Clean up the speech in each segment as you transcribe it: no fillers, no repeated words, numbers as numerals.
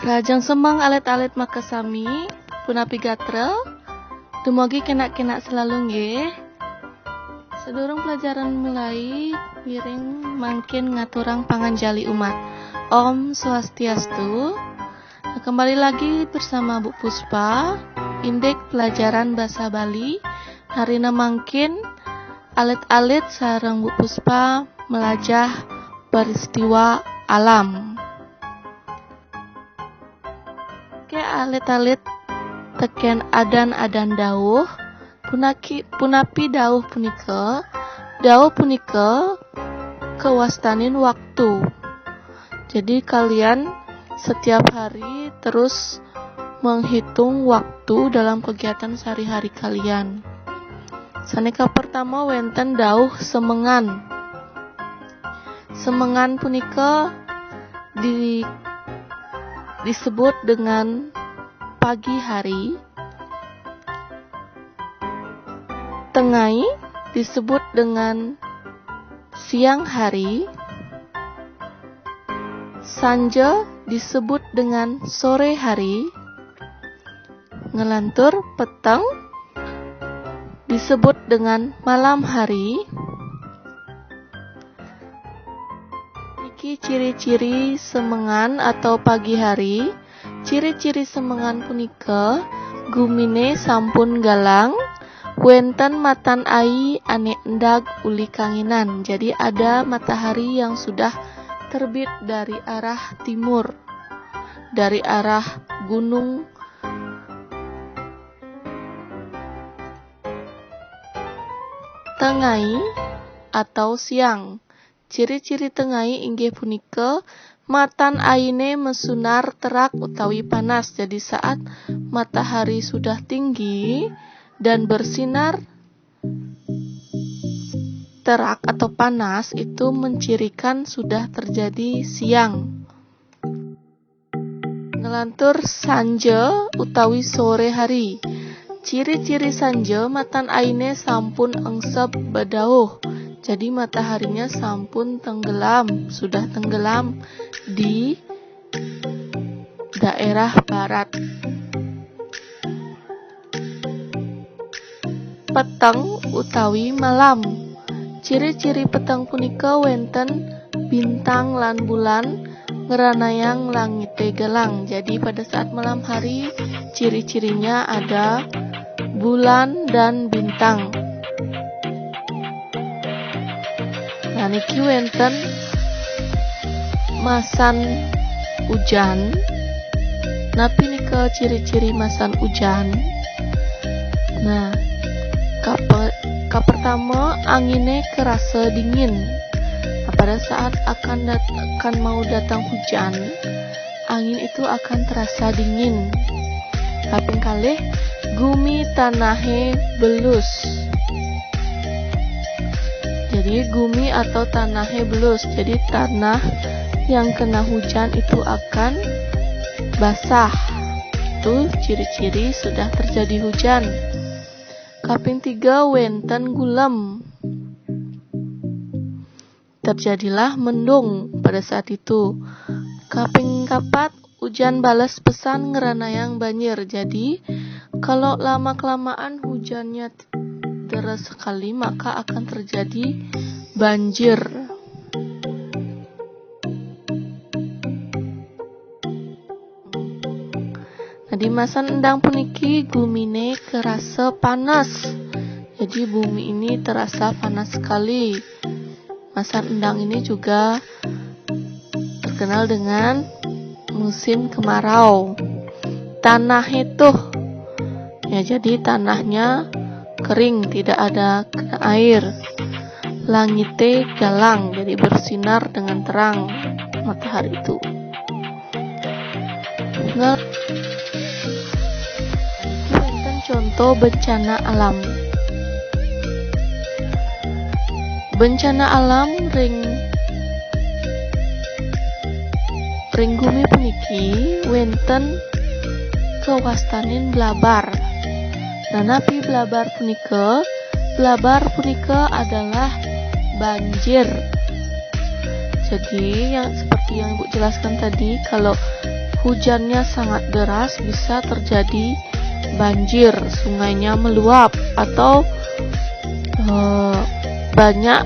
Rajang semang alit-alit makasami punapi gatrel dumugi kenak-kenak selalu nggih. Sedurung pelajaran mulai miring mangkin ngaturang panganjali umat. Om Swastiastu. Kembali lagi bersama Bu Puspa, Indek Pelajaran Bahasa Bali. Harina mangkin alit-alit sareng Bu Puspa melajah peristiwa alam. Ke alit-alit teken adan-adan dawuh punapi dawuh punika kewastanin waktu. Jadi kalian setiap hari terus menghitung waktu dalam kegiatan sehari-hari kalian. Saneka pertama wenten dawuh semengan. Semengan punika disebut dengan pagi hari. Tengai disebut dengan siang hari. Sanja disebut dengan sore hari. Ngelantur petang disebut dengan malam hari. Iki ciri-ciri semengan atau pagi hari. Ciri-ciri semengan punika gumine sampun galang, wenten matan ai ane endag uli kanginan. Jadi ada matahari yang sudah terbit dari arah timur, dari arah gunung. Tengai atau siang. Ciri-ciri tengai inggih punika matan aine mesunar terak utawi panas. Jadi saat matahari sudah tinggi dan bersinar terak atau panas, itu mencirikan sudah terjadi siang. Ngelantur sanje utawi sore hari. Ciri-ciri sanje matan aine sampun engsep bedauh. Jadi mataharinya sampun tenggelam, sudah tenggelam di daerah barat. Peteng utawi malam. Ciri-ciri peteng punika wenten bintang lan bulan ngeranayang langite gelang. Jadi pada saat malam hari ciri-cirinya ada bulan dan bintang. Nah niki wenten masan ujan. Napi nika ciri-ciri masan ujan. Nah, pertama angine kerasa dingin. Nah, pada saat akan mau datang hujan, angin itu akan terasa dingin. Kaping kalih gumi tanahe belus. Jadi gumi atau tanahnya belus. Jadi tanah yang kena hujan itu akan basah. Itu ciri-ciri sudah terjadi hujan. Kaping 3 wenten gulem. Terjadilah mendung pada saat itu. Kaping 4 hujan balas pesan ngeranayang banjir. Jadi kalau lama-kelamaan hujannya deras sekali, maka akan terjadi banjir. Nah, di masan endang puniki gumine kerasa panas. Jadi bumi ini terasa panas sekali. Masan endang ini juga terkenal dengan musim kemarau. Tanah itu ya, jadi tanahnya kering, tidak ada air. Langite galang, jadi bersinar dengan terang matahari itu. Ini contoh bencana alam. Bencana alam ring gumi puniki wenten kewastanin blabar. Nah, napi blabar punika adalah banjir. Jadi yang seperti yang Ibu jelaskan tadi, kalau hujannya sangat deras bisa terjadi banjir, sungainya meluap, atau banyak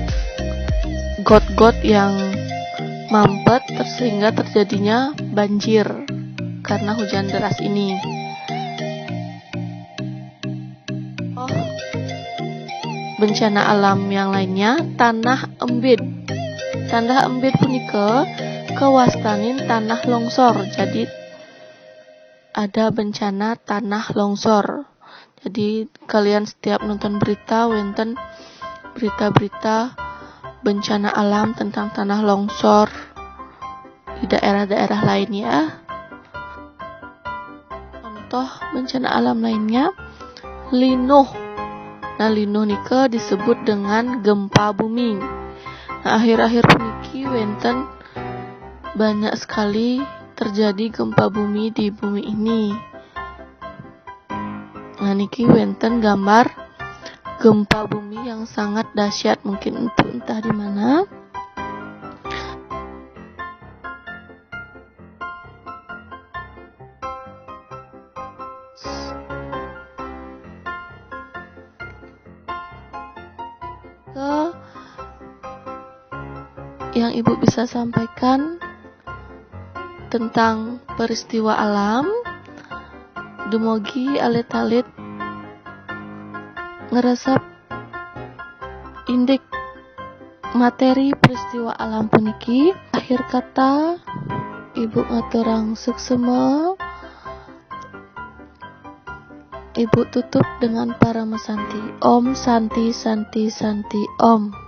got-got yang mampet sehingga terjadinya banjir karena hujan deras ini. Bencana alam yang lainnya, tanah embit. Tanah embit punika kewastanin tanah longsor. Jadi ada bencana tanah longsor. Jadi kalian setiap nonton berita wonten berita-berita bencana alam tentang tanah longsor di daerah-daerah lain ya. Contoh bencana alam lainnya, linuh. Nah, linuh nika disebut dengan gempa bumi. Nah, akhir-akhir puniki wonten banyak sekali terjadi gempa bumi di bumi ini. Nah, niki wonten gambar gempa bumi yang sangat dahsyat, mungkin itu entah di mana. Yang ibu bisa sampaikan tentang peristiwa alam, dumugi alit-alit ngeresep indik materi peristiwa alam puniki. Akhir kata ibu ngaturang suksema, ibu tutup dengan para mesanti. Om Santi Santi Santi Om.